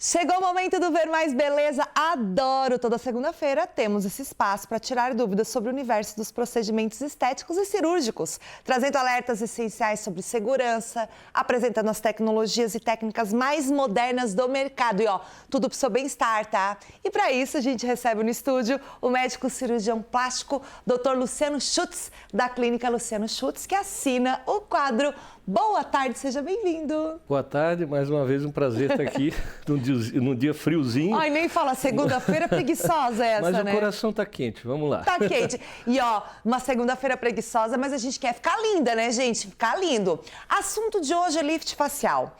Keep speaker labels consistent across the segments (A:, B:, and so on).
A: Chegou o momento do Ver Mais Beleza. Adoro! Toda segunda-feira temos esse espaço para tirar dúvidas sobre o universo dos procedimentos estéticos e cirúrgicos, trazendo alertas essenciais sobre segurança, apresentando as tecnologias e técnicas mais modernas do mercado. E tudo para o seu bem-estar, tá? E para isso a gente recebe no estúdio o médico cirurgião plástico, Dr. Luciano Schutz, da Clínica Luciano Schutz, que assina o quadro. Boa tarde, seja bem-vindo.
B: Boa tarde, mais uma vez um prazer estar aqui num dia friozinho.
A: Ai, nem fala, segunda-feira preguiçosa essa,
B: mas
A: né?
B: Mas o coração tá quente, vamos lá.
A: Tá quente. E uma segunda-feira preguiçosa, mas a gente quer ficar linda, né, gente? Ficar lindo. Assunto de hoje é lift facial.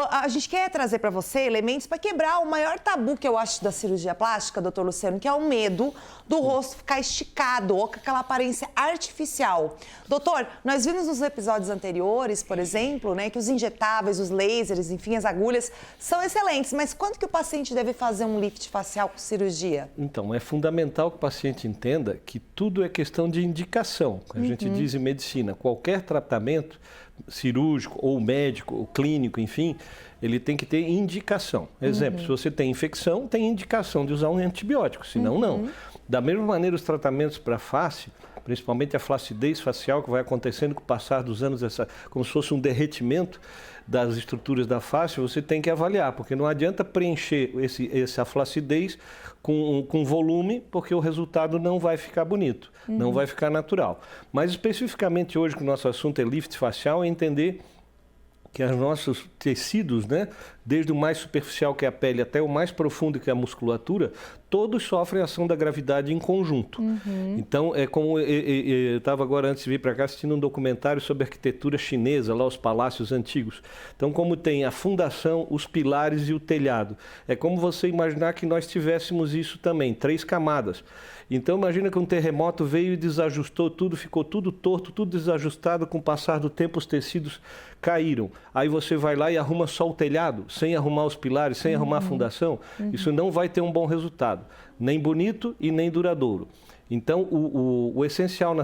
A: A gente quer trazer para você elementos para quebrar o maior tabu que eu acho da cirurgia plástica, doutor Luciano, que é o medo do rosto ficar esticado ou com aquela aparência artificial. Doutor, nós vimos nos episódios anteriores, por exemplo, né, que os injetáveis, os lasers, enfim, as agulhas são excelentes, mas quando que o paciente deve fazer um lift facial com cirurgia?
B: Então, é fundamental que o paciente entenda que tudo é questão de indicação. A gente diz em medicina, qualquer tratamento cirúrgico ou médico ou clínico, enfim, ele tem que ter indicação. Exemplo, se você tem infecção, tem indicação de usar um antibiótico, senão não. Da mesma maneira, os tratamentos para face, principalmente a flacidez facial, que vai acontecendo com o passar dos anos, como se fosse um derretimento das estruturas da face, você tem que avaliar, porque não adianta preencher essa flacidez com volume, porque o resultado não vai ficar bonito, não vai ficar natural. Mas especificamente hoje, que o nosso assunto é lift facial, é entender que os nossos tecidos, né, desde o mais superficial, que é a pele, até o mais profundo, que é a musculatura, todos sofrem a ação da gravidade em conjunto. Então, é como eu estava agora, antes de vir para cá, assistindo um documentário sobre arquitetura chinesa, lá os palácios antigos. Então, como tem a fundação, os pilares e o telhado. É como você imaginar que nós tivéssemos isso também, 3 camadas. Então, imagina que um terremoto veio e desajustou tudo, ficou tudo torto, tudo desajustado, com o passar do tempo os tecidos caíram. Aí você vai lá e arruma só o telhado, sem arrumar os pilares, sem arrumar a fundação, isso não vai ter um bom resultado, nem bonito e nem duradouro. Então, o essencial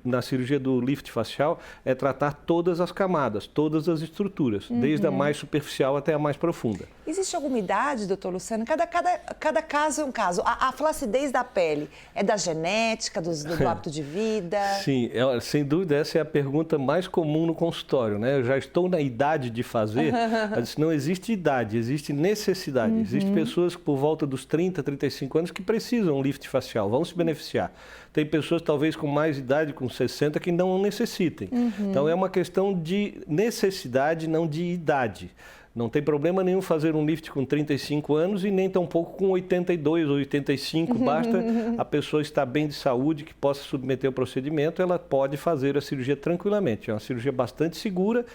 B: na cirurgia do lift facial é tratar todas as camadas, todas as estruturas, desde a mais superficial até a mais profunda.
A: Existe alguma idade, doutor Luciano? Cada caso é um caso. A flacidez da pele é da genética, do hábito de vida?
B: Sim, sem dúvida essa é a pergunta mais comum no consultório, né? Eu já estou na idade de fazer, mas não existe idade, existe necessidade. Existem pessoas que por volta dos 30, 35 anos que precisam de um lift facial, vão se beneficiar. Tem pessoas talvez com mais idade, com 60, que não necessitem. Então é uma questão de necessidade, não de idade. Não tem problema nenhum fazer um lift com 35 anos e nem tampouco com 82 ou 85. Basta a pessoa estar bem de saúde, que possa submeter o procedimento, ela pode fazer a cirurgia tranquilamente. É uma cirurgia bastante segura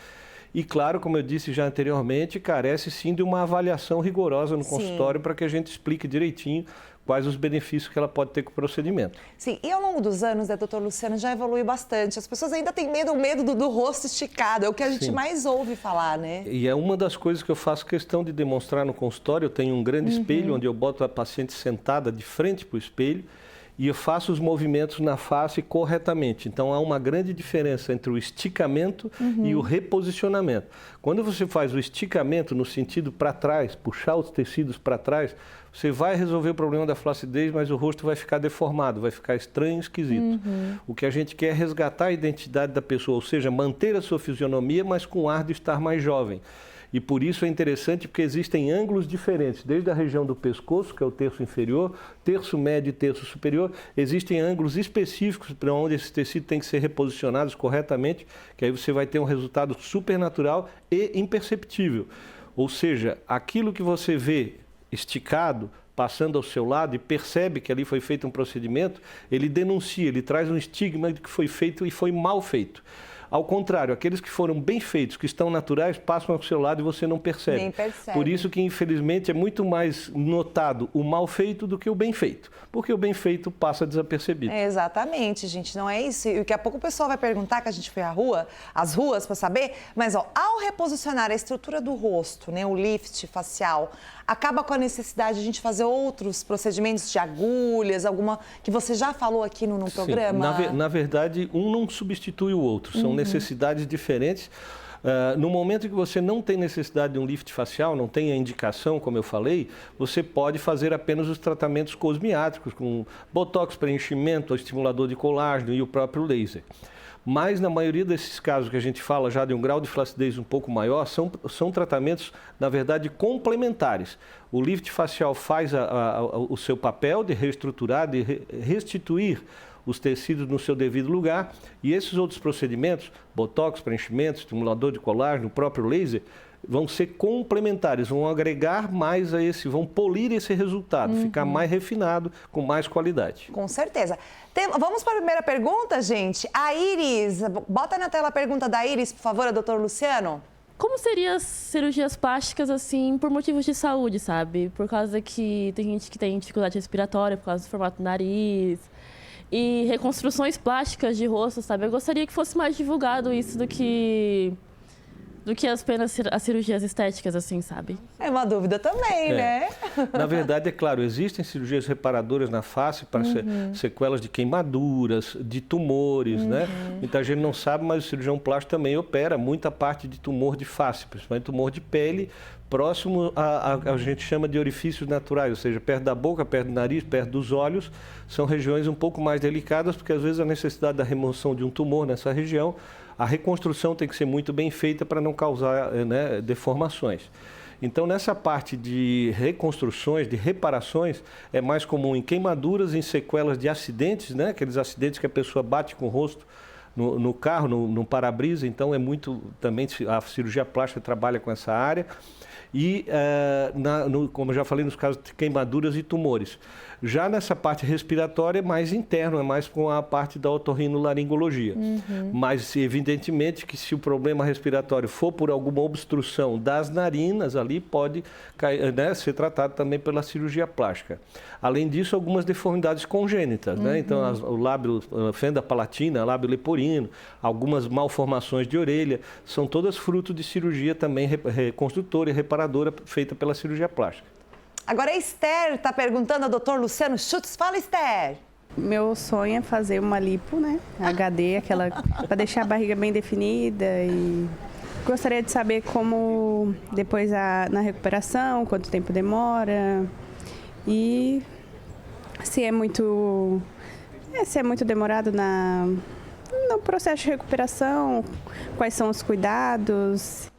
B: e, claro, como eu disse já anteriormente, carece sim de uma avaliação rigorosa no consultório para que a gente explique direitinho quais os benefícios que ela pode ter com o procedimento.
A: Sim, e ao longo dos anos, né, doutor Luciano, já evoluiu bastante. As pessoas ainda têm medo do rosto esticado, é o que a gente mais ouve falar, né?
B: E é uma das coisas que eu faço questão de demonstrar no consultório. Eu tenho um grande espelho onde eu boto a paciente sentada de frente para o espelho e eu faço os movimentos na face corretamente. Então, há uma grande diferença entre o esticamento e o reposicionamento. Quando você faz o esticamento no sentido para trás, puxar os tecidos para trás, você vai resolver o problema da flacidez, mas o rosto vai ficar deformado, vai ficar estranho e esquisito. O que a gente quer é resgatar a identidade da pessoa, ou seja, manter a sua fisionomia, mas com o ar de estar mais jovem. E por isso é interessante porque existem ângulos diferentes, desde a região do pescoço, que é o terço inferior, terço médio e terço superior, existem ângulos específicos para onde esse tecido tem que ser reposicionados corretamente, que aí você vai ter um resultado supernatural e imperceptível. Ou seja, aquilo que você vê esticado, passando ao seu lado e percebe que ali foi feito um procedimento, ele denuncia, ele traz um estigma de que foi feito e foi mal feito. Ao contrário, aqueles que foram bem feitos, que estão naturais, passam ao seu lado e você não percebe.
A: Nem percebe.
B: Por isso que, infelizmente, é muito mais notado o mal feito do que o bem feito. Porque o bem feito passa desapercebido.
A: É, exatamente, gente, não é isso. E daqui a pouco o pessoal vai perguntar, que a gente foi às ruas para saber, mas ao reposicionar a estrutura do rosto, né, o lift facial, acaba com a necessidade de a gente fazer outros procedimentos de agulhas, alguma que você já falou aqui no programa?
B: Na verdade, um não substitui o outro, são necessidades diferentes. No momento que você não tem necessidade de um lift facial, não tem a indicação, como eu falei, você pode fazer apenas os tratamentos cosmiátricos, com botox, preenchimento, estimulador de colágeno e o próprio laser. Mas na maioria desses casos que a gente fala já de um grau de flacidez um pouco maior, são tratamentos, na verdade, complementares. O lift facial faz o seu papel de reestruturar, de restituir os tecidos no seu devido lugar, e esses outros procedimentos, botox, preenchimento, estimulador de colágeno, o próprio laser, vão ser complementares, vão agregar mais a esse, vão polir esse resultado, ficar mais refinado, com mais qualidade.
A: Com certeza. Vamos para a primeira pergunta, gente. A Iris, bota na tela a pergunta da Iris, por favor, doutor Luciano.
C: Como seriam as cirurgias plásticas, assim, por motivos de saúde, sabe? Por causa que tem gente que tem dificuldade respiratória, por causa do formato do nariz. E reconstruções plásticas de rosto, sabe? Eu gostaria que fosse mais divulgado isso do que apenas as cirurgias estéticas, assim, sabe?
A: É uma dúvida também, né?
B: Na verdade, é claro, existem cirurgias reparadoras na face para sequelas de queimaduras, de tumores, né? Muita gente não sabe, mas o cirurgião plástico também opera muita parte de tumor de face, principalmente tumor de pele, próximo a gente chama de orifícios naturais, ou seja, perto da boca, perto do nariz, perto dos olhos, são regiões um pouco mais delicadas, porque às vezes a necessidade da remoção de um tumor nessa região, a reconstrução tem que ser muito bem feita para não causar, né, deformações. Então, nessa parte de reconstruções, de reparações, é mais comum em queimaduras, em sequelas de acidentes, né, aqueles acidentes que a pessoa bate com o rosto no carro, no para-brisa. Então, é muito também, a cirurgia plástica trabalha com essa área. E, como eu já falei, nos casos de queimaduras e tumores. Já nessa parte respiratória é mais interno, é mais com a parte da otorrinolaringologia. Mas, evidentemente, que se o problema respiratório for por alguma obstrução das narinas, ali pode ser tratado também pela cirurgia plástica. Além disso, algumas deformidades congênitas, né? Então, o lábio, a fenda palatina, lábio leporino, algumas malformações de orelha, são todas fruto de cirurgia também reconstrutora e reparadora feita pela cirurgia plástica.
A: Agora a Esther está perguntando ao doutor Luciano Schutz. Fala, Esther.
D: Meu sonho é fazer uma lipo, né? HD, aquela para deixar a barriga bem definida, e gostaria de saber como depois na recuperação, quanto tempo demora e se é muito demorado no processo de recuperação, quais são os cuidados.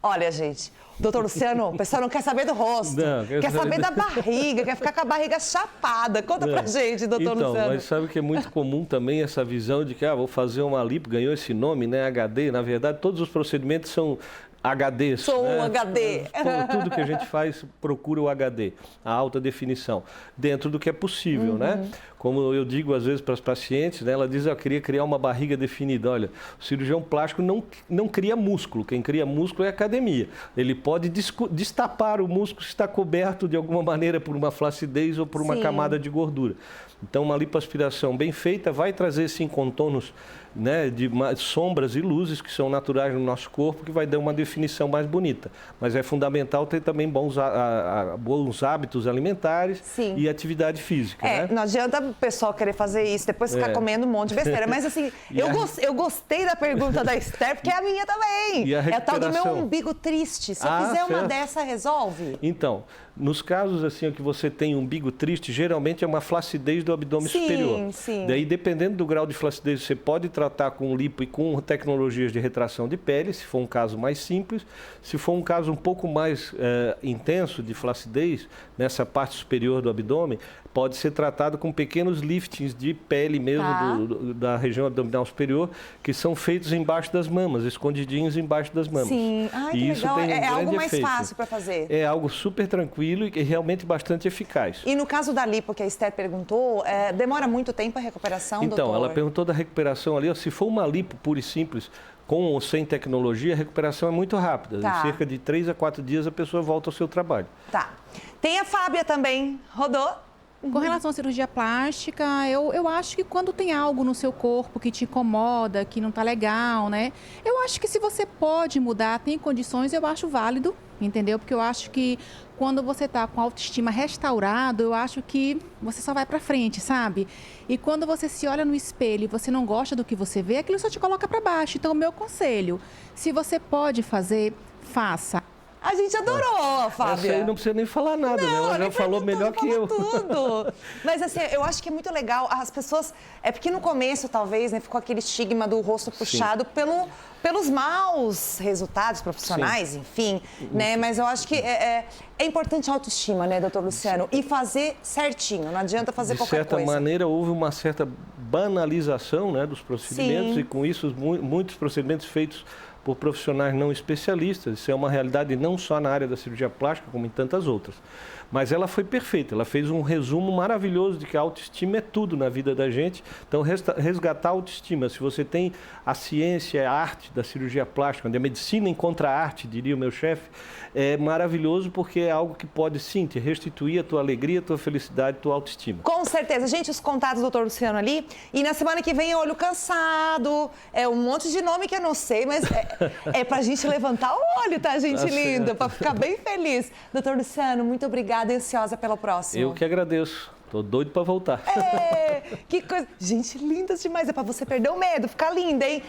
A: Olha, gente, doutor Luciano, o pessoal não quer saber do rosto, quer saber da barriga, quer ficar com a barriga chapada. Conta pra gente, doutor Luciano.
B: Mas sabe que é muito comum também essa visão de que vou fazer uma lipo, ganhou esse nome, né, HD. Na verdade, todos os procedimentos são HDs.
A: Sou um HD.
B: Tudo que a gente faz procura o HD, a alta definição, dentro do que é possível, né? Como eu digo às vezes para as pacientes, né, ela diz, eu queria criar uma barriga definida. Olha, o cirurgião plástico não cria músculo, quem cria músculo é a academia. Ele pode destapar o músculo se está coberto de alguma maneira por uma flacidez ou por uma camada de gordura. Então, uma lipoaspiração bem feita vai trazer, sim, contornos, né, de sombras e luzes que são naturais no nosso corpo, que vai dar uma definição mais bonita. Mas é fundamental ter também bons hábitos alimentares e atividade física. Né?
A: Não adianta o pessoal querer fazer isso, depois ficar comendo um monte de besteira. Mas assim, eu gostei da pergunta da Esther, porque é a minha também. É a tal do meu umbigo triste. Se eu fizer uma dessa, resolve?
B: Então, nos casos assim que você tem umbigo triste, geralmente é uma flacidez do abdômen superior. Daí, dependendo do grau de flacidez, você pode tratar com lipo e com tecnologias de retração de pele, se for um caso mais simples. Se for um caso um pouco mais intenso de flacidez, nessa parte superior do abdômen, pode ser tratado com pequenos liftings de pele mesmo da região abdominal superior, que são feitos embaixo das mamas, escondidinhos embaixo das mamas.
A: Sim, que
B: isso
A: legal.
B: Tem
A: É algo mais
B: efeito.
A: fácil para fazer.
B: É algo super tranquilo e realmente bastante eficaz.
A: E no caso da lipo que a Esther perguntou, demora muito tempo a recuperação, doutor?
B: Então, ela perguntou da recuperação ali, se for uma lipo pura e simples, com ou sem tecnologia, a recuperação é muito rápida. Em cerca de 3 a 4 dias a pessoa volta ao seu trabalho.
A: Tá. Tem a Fábia também. Rodou?
E: Com relação à cirurgia plástica, eu acho que quando tem algo no seu corpo que te incomoda, que não tá legal, né? Eu acho que se você pode mudar, tem condições, eu acho válido, entendeu? Porque eu acho que quando você tá com a autoestima restaurado, eu acho que você só vai pra frente, sabe? E quando você se olha no espelho e você não gosta do que você vê, aquilo só te coloca pra baixo. Então, o meu conselho, se você pode fazer, faça.
A: A gente adorou, Fábia.
B: Essa aí não precisa nem falar nada, né? Ela já falou melhor que eu.
A: Tudo. Mas assim, eu acho que é muito legal as pessoas... É porque no começo, talvez, né, ficou aquele estigma do rosto puxado pelos maus resultados profissionais, enfim, né? Mas eu acho que é importante a autoestima, né, doutor Luciano? E fazer certinho, não adianta fazer qualquer coisa.
B: De certa maneira, houve uma certa banalização, né, dos procedimentos.
A: Sim.
B: E com isso, muitos procedimentos feitos por profissionais não especialistas. Isso é uma realidade não só na área da cirurgia plástica, como em tantas outras. Mas ela foi perfeita, ela fez um resumo maravilhoso de que a autoestima é tudo na vida da gente. Então, resgatar a autoestima. Se você tem a ciência, a arte da cirurgia plástica, onde a medicina encontra a arte, diria o meu chefe, é maravilhoso porque é algo que pode, sim, te restituir a tua alegria, a tua felicidade, a tua autoestima.
A: Com certeza. Gente, os contatos do doutor Luciano ali. E na semana que vem, Olho Cansado. É um monte de nome que eu não sei, mas é pra gente levantar o olho, tá, gente linda? Pra ficar bem feliz. Doutor Luciano, muito obrigada e ansiosa pelo próximo.
B: Eu que agradeço. Tô doido para voltar.
A: Que coisa. Gente, lindas demais. É pra você perder o medo, ficar linda, hein?